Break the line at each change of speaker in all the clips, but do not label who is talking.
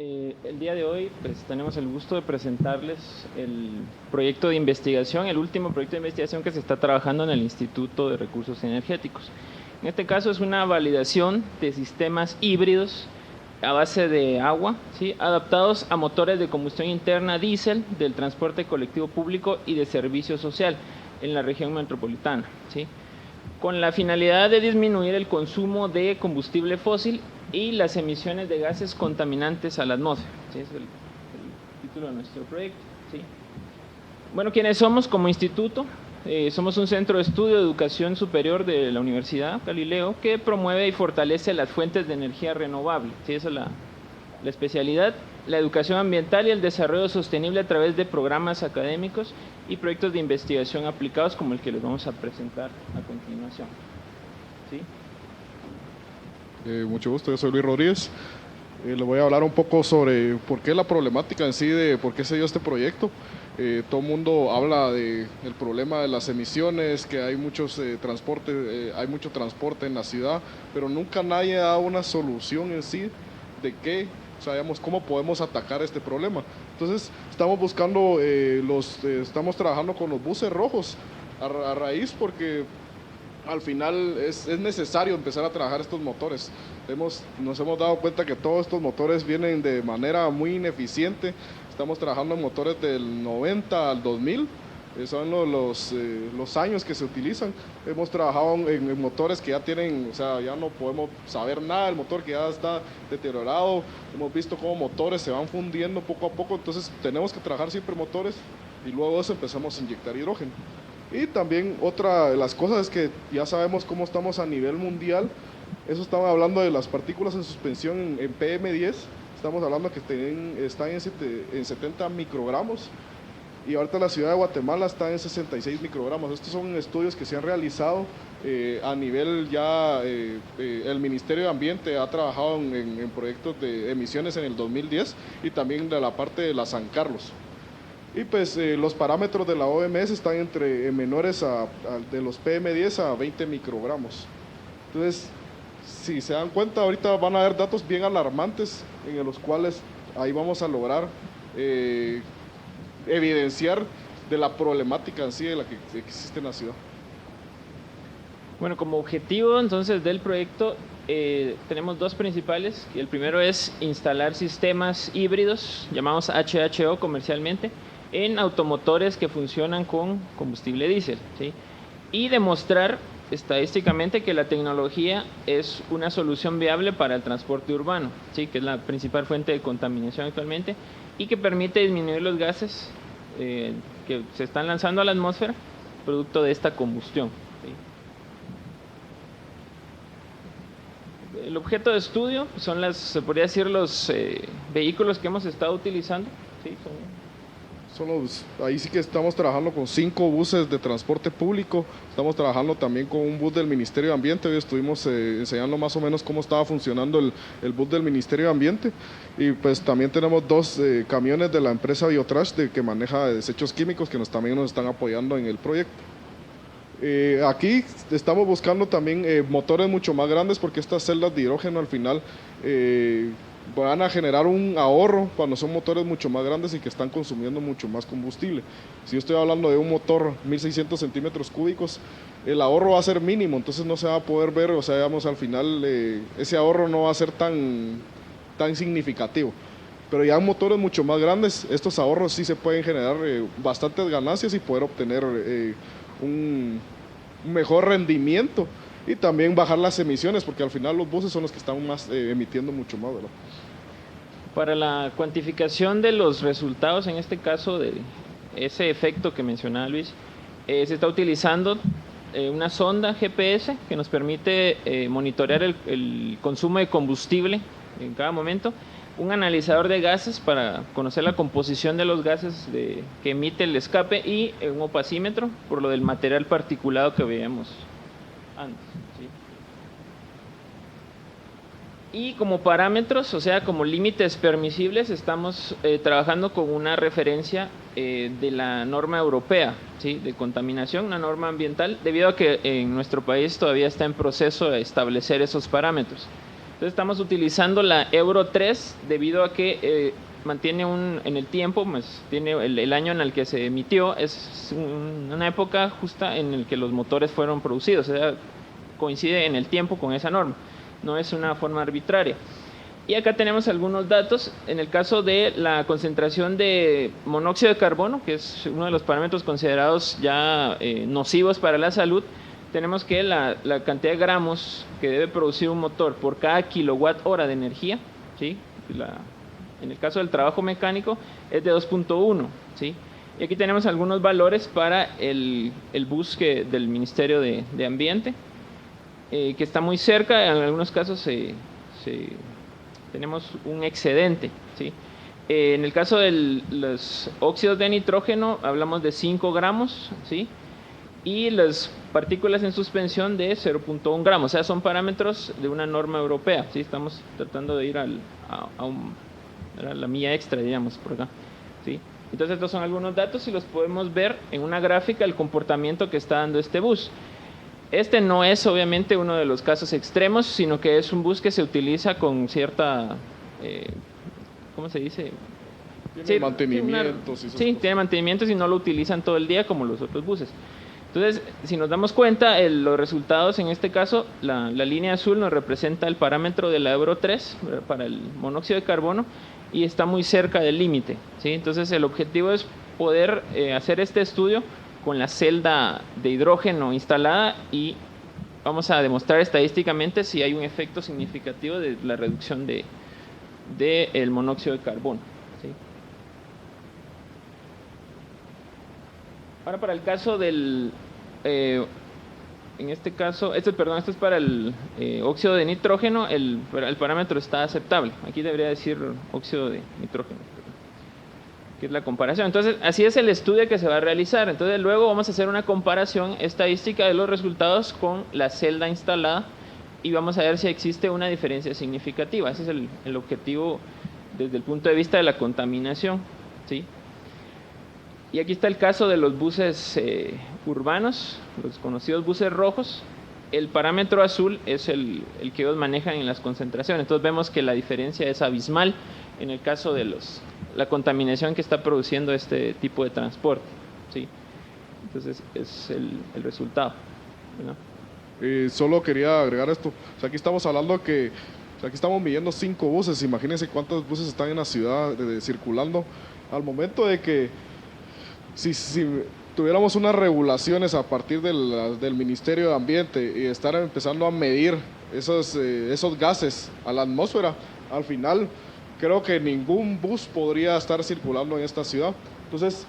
El día de hoy pues, tenemos el gusto de presentarles el proyecto de investigación, el último proyecto de investigación que se está trabajando en el Instituto de Recursos Energéticos. En este caso es una validación de sistemas híbridos a base de agua, ¿sí?, adaptados a motores de combustión interna diésel del transporte colectivo público y de servicio social en la región metropolitana, ¿sí?, con la finalidad de disminuir el consumo de combustible fósil y las emisiones de gases contaminantes a la atmósfera. ¿Sí? Es el título de nuestro proyecto. ¿Sí? Bueno, ¿quiénes somos como instituto? Somos un centro de estudio de educación superior de la Universidad Galileo que promueve y fortalece las fuentes de energía renovable. ¿Sí? Esa es la especialidad, la educación ambiental y el desarrollo sostenible a través de programas académicos y proyectos de investigación aplicados como el que les vamos a presentar a continuación. ¿Sí?
Mucho gusto, yo soy Luis Rodríguez. Le voy a hablar un poco sobre por qué la problemática en sí de por qué se dio este proyecto. Todo el mundo habla del problema de las emisiones, que hay mucho transporte en la ciudad, pero nunca nadie ha dado una solución en sí de qué, sabemos cómo podemos atacar este problema. Entonces estamos buscando, estamos trabajando con los buses rojos a raíz porque al final es necesario empezar a trabajar estos motores. Nos hemos dado cuenta que todos estos motores vienen de manera muy ineficiente. Estamos trabajando en motores del 90 al 2000, son los años que se utilizan. Hemos trabajado en motores que ya tienen, o sea, ya no podemos saber nada del motor, que ya está deteriorado. Hemos visto cómo motores se van fundiendo poco a poco, entonces tenemos que trabajar siempre motores y luego de eso empezamos a inyectar hidrógeno. Y también otra de las cosas es que ya sabemos cómo estamos a nivel mundial. Eso estamos hablando de las partículas en suspensión en PM10. Estamos hablando que están en 70 microgramos. Y ahorita la ciudad de Guatemala está en 66 microgramos. Estos son estudios que se han realizado a nivel ya. El Ministerio de Ambiente ha trabajado en proyectos de emisiones en el 2010 y también de la parte de la San Carlos. Y pues los parámetros de la OMS están entre menores de los PM10 a 20 microgramos. Entonces, si se dan cuenta, ahorita van a haber datos bien alarmantes en los cuales ahí vamos a lograr evidenciar de la problemática en sí de la que existe en la ciudad.
Bueno, como objetivo entonces del proyecto tenemos dos principales. El primero es instalar sistemas híbridos, llamados HHO comercialmente, en automotores que funcionan con combustible diésel, ¿sí?, y demostrar estadísticamente que la tecnología es una solución viable para el transporte urbano, ¿sí?, que es la principal fuente de contaminación actualmente y que permite disminuir los gases que se están lanzando a la atmósfera producto de esta combustión. ¿Sí? El objeto de estudio son se podría decir, los vehículos que hemos estado utilizando. ¿Sí?
Ahí sí que estamos trabajando con 5 buses de transporte público. Estamos trabajando también con un bus del Ministerio de Ambiente. Hoy estuvimos enseñando más o menos cómo estaba funcionando el bus del Ministerio de Ambiente. Y pues también tenemos 2 camiones de la empresa Biotrash que maneja desechos químicos que también nos están apoyando en el proyecto. Aquí estamos buscando también motores mucho más grandes porque estas celdas de hidrógeno al final van a generar un ahorro cuando son motores mucho más grandes y que están consumiendo mucho más combustible. Si yo estoy hablando de un motor 1600 centímetros cúbicos, el ahorro va a ser mínimo, entonces no se va a poder ver, o sea, digamos, al final ese ahorro no va a ser tan significativo. Pero ya en motores mucho más grandes, estos ahorros sí se pueden generar bastantes ganancias y poder obtener un mejor rendimiento y también bajar las emisiones, porque al final los buses son los que están emitiendo mucho más, ¿verdad?
Para la cuantificación de los resultados, en este caso de ese efecto que mencionaba Luis, se está utilizando una sonda GPS que nos permite monitorear el consumo de combustible en cada momento, un analizador de gases para conocer la composición de los gases que emite el escape y un opacímetro por lo del material particulado que veíamos antes. ¿Sí? Y como parámetros, o sea, como límites permisibles, estamos trabajando con una referencia de la norma europea, ¿sí?, de contaminación, una norma ambiental, debido a que en nuestro país todavía está en proceso de establecer esos parámetros. Entonces estamos utilizando la Euro 3 debido a que mantiene en el tiempo, pues, tiene el año en el que se emitió, es una época justa en el que los motores fueron producidos, o sea, coincide en el tiempo con esa norma, no es una forma arbitraria. Y acá tenemos algunos datos. En el caso de la concentración de monóxido de carbono, que es uno de los parámetros considerados ya nocivos para la salud, tenemos que la cantidad de gramos que debe producir un motor por cada kilowatt hora de energía, ¿sí? En el caso del trabajo mecánico es de 2.1, ¿sí? Y aquí tenemos algunos valores para el bus del Ministerio de Ambiente, que está muy cerca, en algunos casos tenemos un excedente, ¿sí? En el caso de los óxidos de nitrógeno hablamos de 5 gramos, ¿sí? Y las partículas en suspensión de 0.1 gramos, o sea, son parámetros de una norma europea, ¿sí? Estamos tratando de ir a la milla extra, digamos, por acá, ¿sí? Entonces estos son algunos datos y los podemos ver en una gráfica el comportamiento que está dando este bus. Este no es obviamente uno de los casos extremos, sino que es un bus que se utiliza con cierta, ¿cómo se dice?
Tiene mantenimientos.
Sí, tiene mantenimientos y no lo utilizan todo el día como los otros buses. Entonces, si nos damos cuenta, los resultados en este caso, la línea azul nos representa el parámetro de la Euro 3 para el monóxido de carbono y está muy cerca del límite, ¿sí? Entonces, el objetivo es poder hacer este estudio con la celda de hidrógeno instalada y vamos a demostrar estadísticamente si hay un efecto significativo de la reducción del monóxido de carbono, ¿sí? Ahora para el caso del, en este caso, este es para el óxido de nitrógeno, el parámetro está aceptable. Aquí debería decir óxido de nitrógeno, que es la comparación. Entonces, así es el estudio que se va a realizar. Entonces, luego vamos a hacer una comparación estadística de los resultados con la celda instalada y vamos a ver si existe una diferencia significativa. Ese es el objetivo desde el punto de vista de la contaminación, ¿sí? Y aquí está el caso de los buses urbanos, los conocidos buses rojos. El parámetro azul es el que ellos manejan en las concentraciones. Entonces vemos que la diferencia es abismal en el caso de la contaminación que está produciendo este tipo de transporte, ¿sí? Entonces es el resultado, ¿no?
Solo quería agregar esto. O sea, aquí estamos hablando que aquí estamos midiendo 5 buses. Imagínense cuántos buses están en la ciudad circulando. Al momento de que si tuviéramos unas regulaciones a partir del Ministerio de Ambiente y estar empezando a medir esos gases a la atmósfera, al final creo que ningún bus podría estar circulando en esta ciudad. Entonces,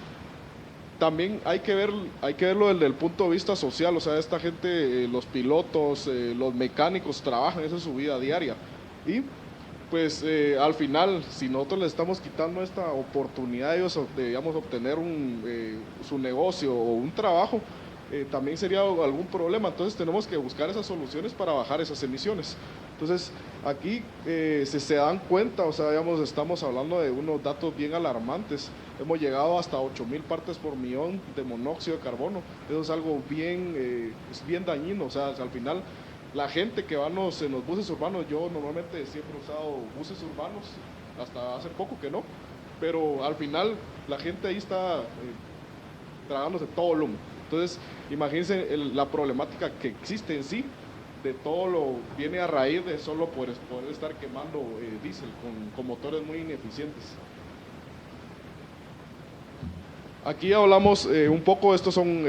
también hay que verlo desde el punto de vista social. O sea, esta gente, los pilotos, los mecánicos trabajan, esa es su vida diaria. Y pues al final, si nosotros les estamos quitando esta oportunidad de ellos de, digamos, obtener su negocio o un trabajo, también sería algún problema. Entonces tenemos que buscar esas soluciones para bajar esas emisiones. Entonces aquí se dan cuenta, o sea, digamos, estamos hablando de unos datos bien alarmantes. Hemos llegado hasta 8.000 partes por millón de monóxido de carbono. Eso es algo es bien dañino. O sea, al final la gente que va en los buses urbanos, yo normalmente siempre he usado buses urbanos, hasta hace poco que no, pero al final la gente ahí está tragándose todo el humo. Entonces, imagínense la problemática que existe en sí, de todo lo viene a raíz de solo poder estar quemando diésel con motores muy ineficientes. Aquí hablamos un poco, estos son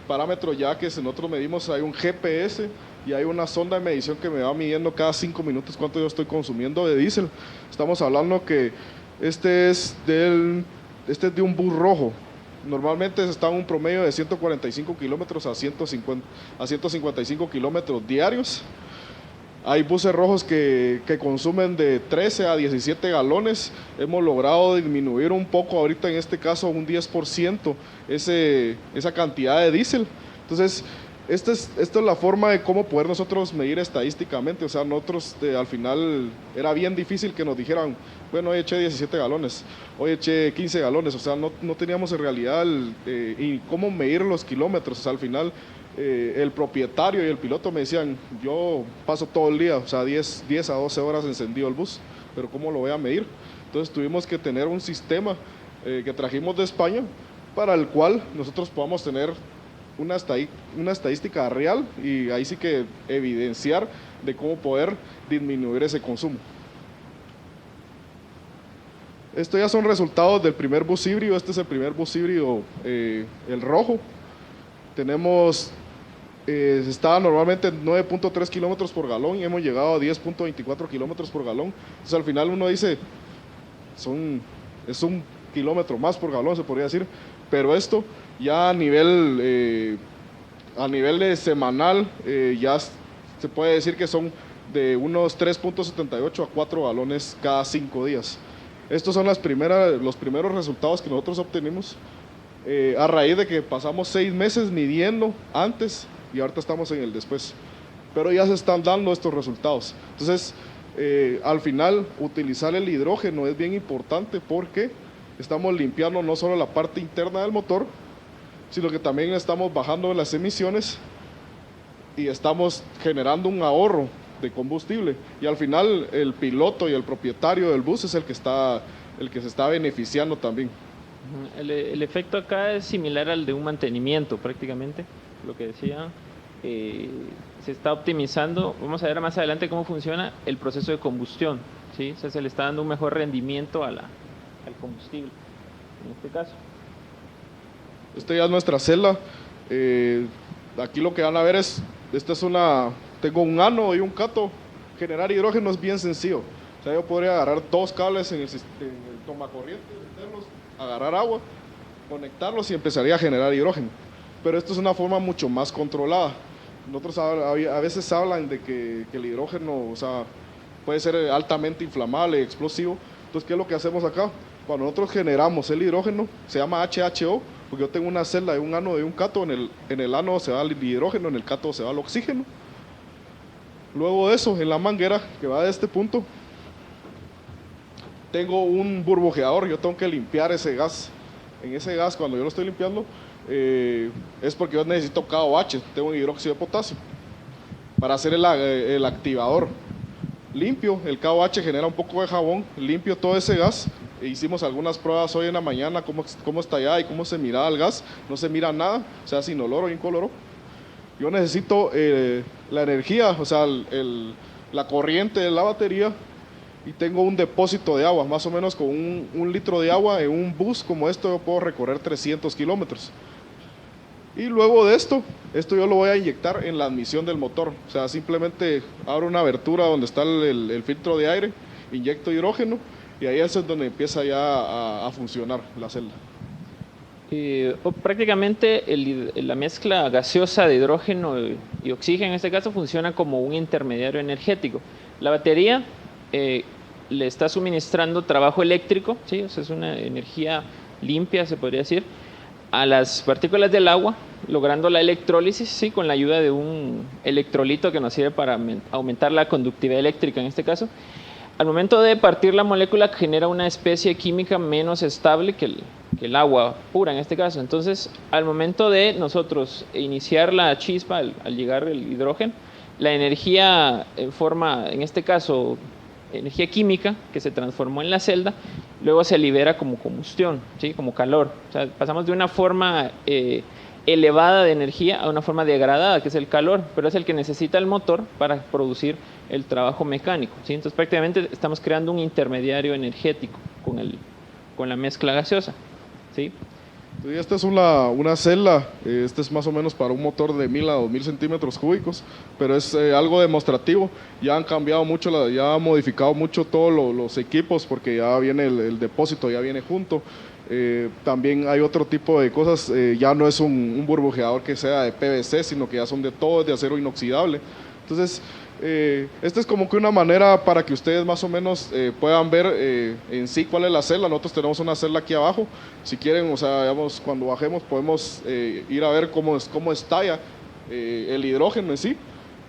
parámetros ya que nosotros medimos, hay un GPS y hay una sonda de medición que me va midiendo cada 5 minutos cuánto yo estoy consumiendo de diésel. Estamos hablando que este es de un bus rojo. Normalmente está en un promedio de 145 kilómetros a 155 kilómetros diarios. Hay buses rojos que consumen de 13 a 17 galones. Hemos logrado disminuir un poco, ahorita en este caso un 10%, esa cantidad de diésel. Entonces, esta es la forma de cómo poder nosotros medir estadísticamente. O sea, nosotros al final era bien difícil que nos dijeran, bueno, hoy eché 17 galones, hoy eché 15 galones. O sea, no teníamos en realidad y cómo medir los kilómetros. O sea, al final el propietario y el piloto me decían, yo paso todo el día, o sea, 10 a 12 horas encendido el bus, pero ¿cómo lo voy a medir? Entonces tuvimos que tener un sistema que trajimos de España para el cual nosotros podamos tener una estadística real y ahí sí que evidenciar de cómo poder disminuir ese consumo. Estos ya son resultados del primer bus híbrido. Este es el primer bus híbrido, el rojo. Tenemos, estaba normalmente en 9.3 kilómetros por galón y hemos llegado a 10.24 kilómetros por galón. Entonces al final uno dice, es un kilómetro más por galón, se podría decir, pero esto ya a nivel de semanal ya se puede decir que son de unos 3.78 a 4 galones cada 5 días. Estos son los primeros resultados que nosotros obtenimos a raíz de que pasamos 6 meses midiendo antes y ahorita estamos en el después. Pero ya se están dando estos resultados. Entonces, al final, utilizar el hidrógeno es bien importante porque estamos limpiando no solo la parte interna del motor, sino que también estamos bajando las emisiones y estamos generando un ahorro de combustible, y al final el piloto y el propietario del bus es el que se está beneficiando también.
El efecto acá es similar al de un mantenimiento prácticamente, lo que decía, se está optimizando. Vamos a ver más adelante cómo funciona el proceso de combustión, ¿sí? O sea, se le está dando un mejor rendimiento al combustible, en este caso.
Esta ya es nuestra celda. Aquí lo que van a ver es, tengo un ánodo y un cátodo. Generar hidrógeno es bien sencillo. O sea, yo podría agarrar 2 cables en el tomacorriente, meterlos, agarrar agua, conectarlos y empezaría a generar hidrógeno. Pero esto es una forma mucho más controlada. Nosotros a veces hablan de que el hidrógeno, o sea, puede ser altamente inflamable, explosivo. Entonces, ¿qué es lo que hacemos acá? Cuando nosotros generamos el hidrógeno, se llama HHO, porque yo tengo una celda de un ánodo y un cátodo. En el ánodo se va el hidrógeno, en el cátodo se va el oxígeno. Luego de eso, en la manguera que va de este punto, tengo un burbujeador. Yo tengo que limpiar ese gas. En ese gas, cuando yo lo estoy limpiando, es porque yo necesito KOH, tengo un hidróxido de potasio, para hacer el activador. Limpio, el KOH genera un poco de jabón, limpio todo ese gas. Hicimos algunas pruebas hoy en la mañana, cómo está allá y cómo se miraba el gas. No se mira nada, o sea, sin olor o incoloro. Yo necesito la energía, o sea, la corriente de la batería, y tengo un depósito de agua, más o menos con un litro de agua en un bus como esto yo puedo recorrer 300 kilómetros. Y luego de esto yo lo voy a inyectar en la admisión del motor, o sea, simplemente abro una abertura donde está el filtro de aire, inyecto hidrógeno y ahí es donde empieza ya a funcionar la celda.
Prácticamente la mezcla gaseosa de hidrógeno y oxígeno en este caso funciona como un intermediario energético. La batería le está suministrando trabajo eléctrico, ¿sí? O sea, es una energía limpia, se podría decir, a las partículas del agua, logrando la electrólisis, ¿sí? Con la ayuda de un electrolito que nos sirve para aumentar la conductividad eléctrica en este caso. Al momento de partir la molécula genera una especie química menos estable que el agua pura en este caso. Entonces, al momento de nosotros iniciar la chispa, al llegar el hidrógeno, la energía en forma, en este caso, energía química que se transformó en la celda, luego se libera como combustión, ¿sí? Como calor. O sea, pasamos de una forma elevada de energía a una forma degradada, que es el calor, pero es el que necesita el motor para producir el trabajo mecánico, ¿sí? Entonces prácticamente estamos creando un intermediario energético con la mezcla gaseosa, ¿sí?
Sí, esta es una celda, este es más o menos para un motor de 1000 a 2000 centímetros cúbicos, pero es algo demostrativo. Ya han cambiado mucho, ya han modificado mucho todos los equipos porque ya viene el depósito, ya viene junto. También hay otro tipo de cosas, ya no es un burbujeador que sea de PVC, sino que ya son de todo, de acero inoxidable. Entonces, esta es como que una manera para que ustedes más o menos puedan ver en sí cuál es la celda. Nosotros tenemos una celda aquí abajo. Si quieren, o sea, digamos, cuando bajemos podemos ir a ver cómo estalla el hidrógeno en sí,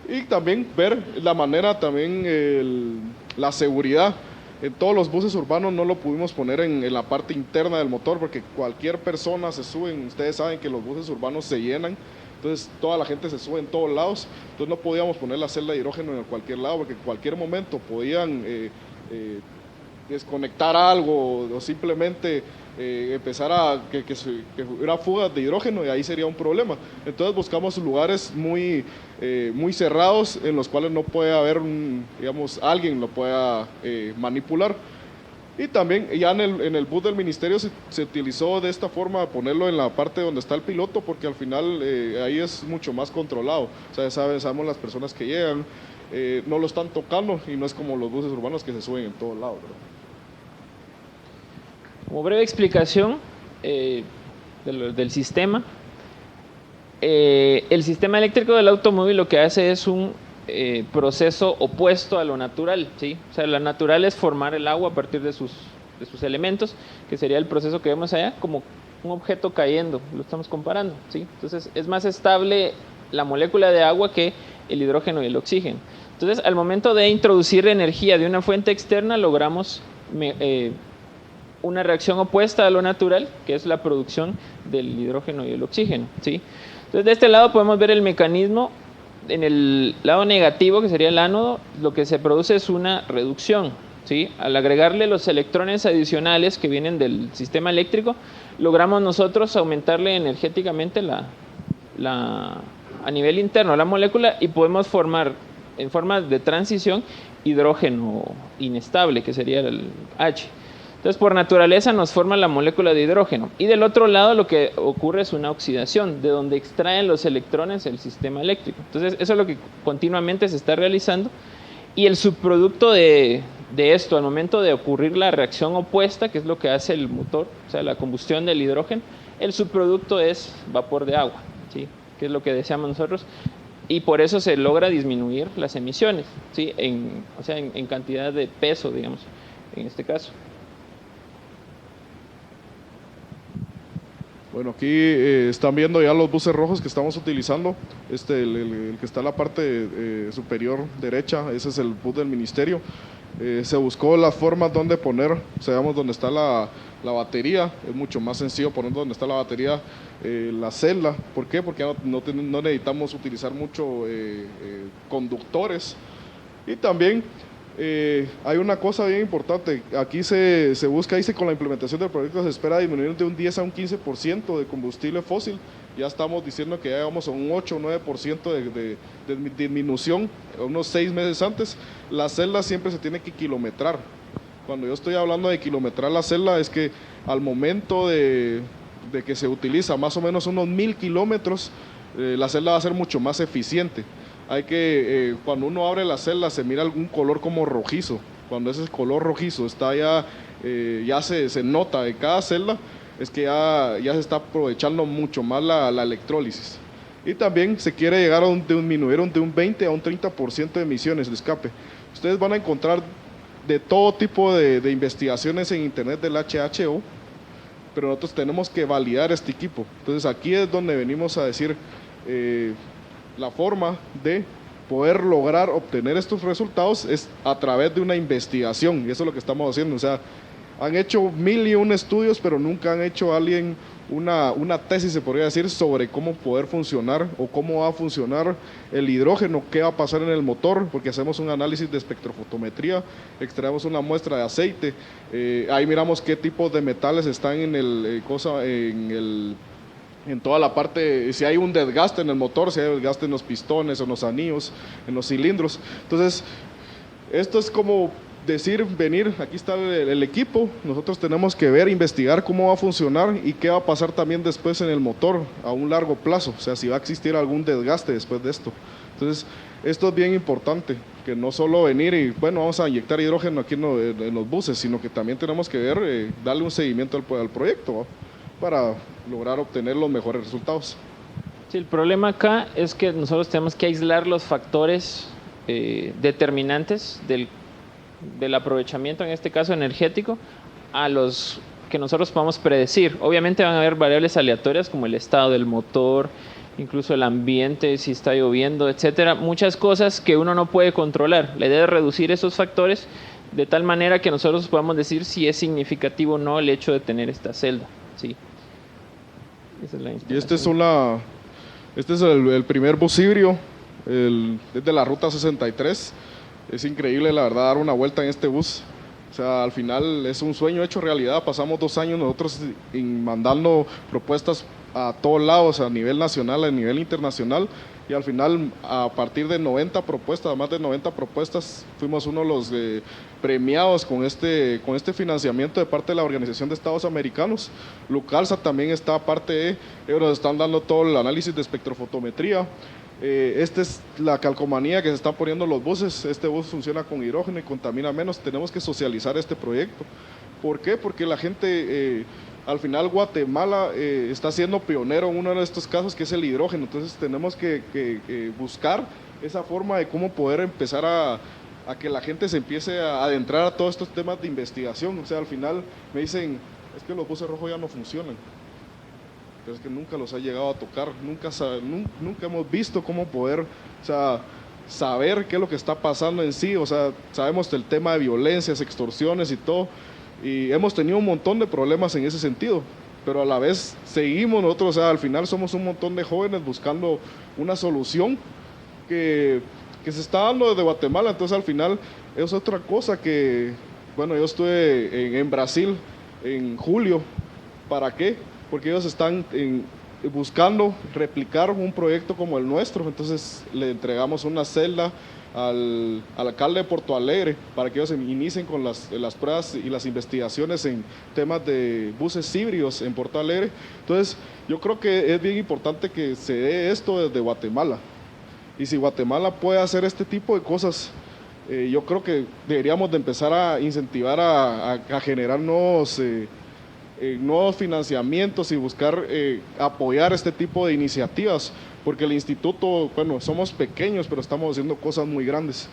y también ver la manera, también la seguridad. En todos los buses urbanos no lo pudimos poner en la parte interna del motor porque cualquier persona se sube. Ustedes saben que los buses urbanos se llenan Entonces toda la gente se sube en todos lados, entonces no podíamos poner la celda de hidrógeno en cualquier lado porque en cualquier momento podían desconectar algo o simplemente empezar a que hubiera fugas de hidrógeno y ahí sería un problema. Entonces buscamos lugares muy cerrados en los cuales no puede haber, digamos, alguien lo pueda manipular. Y también ya en el bus del ministerio se utilizó de esta forma ponerlo en la parte donde está el piloto porque al final ahí es mucho más controlado. O sea, sabemos las personas que llegan, no lo están tocando y no es como los buses urbanos que se suben en todos lados, ¿verdad?
Como breve explicación del sistema, el sistema eléctrico del automóvil lo que hace es un proceso opuesto a lo natural, ¿sí? O sea, lo natural es formar el agua a partir de sus elementos, que sería el proceso que vemos allá, como un objeto cayendo, lo estamos comparando, ¿sí? Entonces es más estable la molécula de agua que el hidrógeno y el oxígeno. Entonces, al momento de introducir energía de una fuente externa, logramos una reacción opuesta a lo natural, que es la producción del hidrógeno y el oxígeno, ¿sí? Entonces, de este lado podemos ver el mecanismo. En el lado negativo, que sería el ánodo, lo que se produce es una reducción, ¿sí? Al agregarle los electrones adicionales que vienen del sistema eléctrico, logramos nosotros aumentarle energéticamente a nivel interno la molécula y podemos formar en forma de transición hidrógeno inestable, que sería el H. Entonces, por naturaleza nos forma la molécula de hidrógeno. Y del otro lado lo que ocurre es una oxidación, de donde extraen los electrones el sistema eléctrico. Entonces, eso es lo que continuamente se está realizando. Y el subproducto de esto, al momento de ocurrir la reacción opuesta, que es lo que hace el motor, o sea, la combustión del hidrógeno, el subproducto es vapor de agua, ¿sí? Que es lo que deseamos nosotros. Y por eso se logra disminuir las emisiones, ¿sí? O sea, en cantidad de peso, digamos, en este caso.
Bueno, aquí están viendo ya los buses rojos que estamos utilizando. El que está en la parte superior derecha, ese es el bus del ministerio. Se buscó las formas donde poner, sabemos dónde está la batería, es mucho más sencillo poner donde está la batería, la celda. ¿Por qué? Porque no necesitamos utilizar mucho conductores. Y también hay una cosa bien importante, aquí se busca, dice, con la implementación del proyecto se espera disminuir de un 10 a un 15% de combustible fósil. Ya estamos diciendo que ya vamos a un 8 o 9% de disminución unos 6 meses antes. La celda siempre se tiene que kilometrar. Cuando yo estoy hablando de kilometrar la celda es que al momento de que se utiliza más o menos unos 1000 kilómetros, la celda va a ser mucho más eficiente. Hay que, cuando uno abre la celda se mira algún color como rojizo. Cuando ese color rojizo está ya se nota de cada celda, es que ya se está aprovechando mucho más la electrólisis. Y también se quiere llegar a disminuir de un 20 a un 30% de emisiones de escape. Ustedes van a encontrar de todo tipo de investigaciones en internet del HHO, pero nosotros tenemos que validar este equipo. Entonces aquí es donde venimos a decir la forma de poder lograr obtener estos resultados es a través de una investigación, y eso es lo que estamos haciendo. O sea, han hecho 1001 estudios, pero nunca han hecho una tesis, se podría decir, sobre cómo poder funcionar o cómo va a funcionar el hidrógeno, qué va a pasar en el motor, porque hacemos un análisis de espectrofotometría, extraemos una muestra de aceite, ahí miramos qué tipos de metales están en toda la parte, si hay un desgaste en el motor, si hay desgaste en los pistones, en los anillos, en los cilindros. Entonces, esto es como decir, venir, aquí está el equipo, nosotros tenemos que ver, investigar cómo va a funcionar y qué va a pasar también después en el motor a un largo plazo, o sea, si va a existir algún desgaste después de esto. Entonces, esto es bien importante, que no solo venir y, bueno, vamos a inyectar hidrógeno aquí en los buses, sino que también tenemos que ver, darle un seguimiento al proyecto, ¿no?, para lograr obtener los mejores resultados.
Sí, el problema acá es que nosotros tenemos que aislar los factores determinantes del aprovechamiento, en este caso energético, a los que nosotros podamos predecir. Obviamente van a haber variables aleatorias como el estado del motor, incluso el ambiente, si está lloviendo, etcétera, muchas cosas que uno no puede controlar. La idea es reducir esos factores de tal manera que nosotros podamos decir si es significativo o no el hecho de tener esta celda, ¿sí?
Esa es y esta es Este es el primer bus híbrido, desde la ruta 63. Es increíble, la verdad, dar una vuelta en este bus. O sea, al final es un sueño hecho realidad. Pasamos 2 años nosotros mandando propuestas a todos lados, a nivel nacional, a nivel internacional. Y al final, a partir de 90 propuestas, más de 90 propuestas, fuimos uno de los premiados con este financiamiento de parte de la Organización de Estados Americanos. Lucalsa también está parte de, ellos nos están dando todo el análisis de espectrofotometría. Esta es la calcomanía que se están poniendo los buses. Este bus funciona con hidrógeno y contamina menos. Tenemos que socializar este proyecto. ¿Por qué? Porque la gente, al final Guatemala está siendo pionero en uno de estos casos, que es el hidrógeno. Entonces tenemos que buscar esa forma de cómo poder empezar a que la gente se empiece a adentrar a todos estos temas de investigación. O sea, al final me dicen, es que los buses rojos ya no funcionan. Pero es que nunca los ha llegado a tocar, nunca hemos visto cómo poder, o sea, saber qué es lo que está pasando en sí. O sea, sabemos del tema de violencias, extorsiones y todo, y hemos tenido un montón de problemas en ese sentido, pero a la vez seguimos nosotros, o sea, al final somos un montón de jóvenes buscando una solución que se está dando desde Guatemala. Entonces al final es otra cosa que, bueno, yo estuve en Brasil en julio. ¿Para qué? Porque ellos están buscando replicar un proyecto como el nuestro. Entonces le entregamos una celda al alcalde de Porto Alegre para que ellos inicien con las pruebas y las investigaciones en temas de buses híbridos en Porto Alegre. Entonces yo creo que es bien importante que se dé esto desde Guatemala. Y si Guatemala puede hacer este tipo de cosas, yo creo que deberíamos de empezar a incentivar a generar nuevos financiamientos y buscar apoyar este tipo de iniciativas, porque el instituto, bueno, somos pequeños, pero estamos haciendo cosas muy grandes.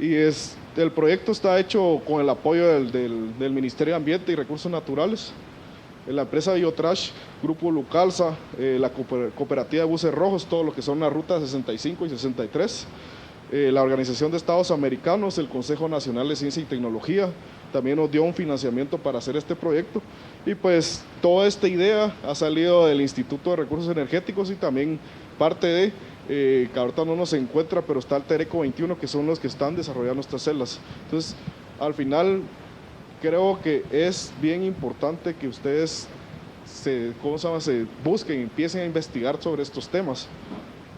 Y el proyecto está hecho con el apoyo del Ministerio de Ambiente y Recursos Naturales, la empresa Biotrash, Grupo Lucalsa, la Cooperativa de Buses Rojos, todo lo que son las rutas 65 y 63, la Organización de Estados Americanos, el Consejo Nacional de Ciencia y Tecnología, también nos dio un financiamiento para hacer este proyecto. Y pues toda esta idea ha salido del Instituto de Recursos Energéticos y también parte de, que ahorita no nos encuentra, pero está el Tereco 21, que son los que están desarrollando estas celdas. Entonces, al final, creo que es bien importante que ustedes se busquen, empiecen a investigar sobre estos temas,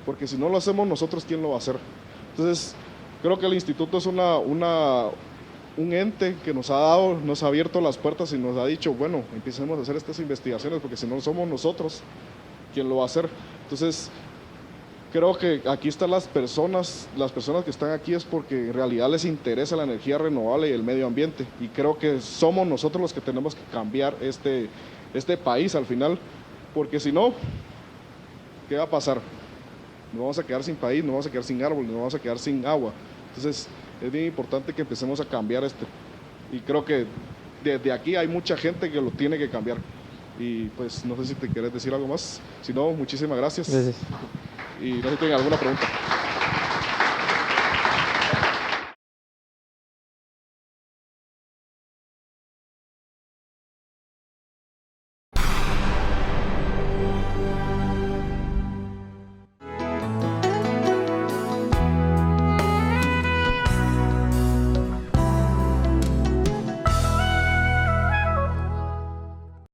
porque si no lo hacemos nosotros, ¿quién lo va a hacer? Entonces, creo que el instituto es un ente que nos ha abierto las puertas y nos ha dicho, bueno, empecemos a hacer estas investigaciones, porque si no somos nosotros, ¿quién lo va a hacer? Entonces, creo que aquí están las personas que están aquí es porque en realidad les interesa la energía renovable y el medio ambiente, y creo que somos nosotros los que tenemos que cambiar este país al final, porque si no, ¿qué va a pasar? Nos vamos a quedar sin país, nos vamos a quedar sin árboles, nos vamos a quedar sin agua. Entonces es bien importante que empecemos a cambiar y creo que desde aquí hay mucha gente que lo tiene que cambiar. Y pues no sé si te quieres decir algo más, si no, muchísimas gracias.
Gracias.
Y no sé si tienen alguna pregunta.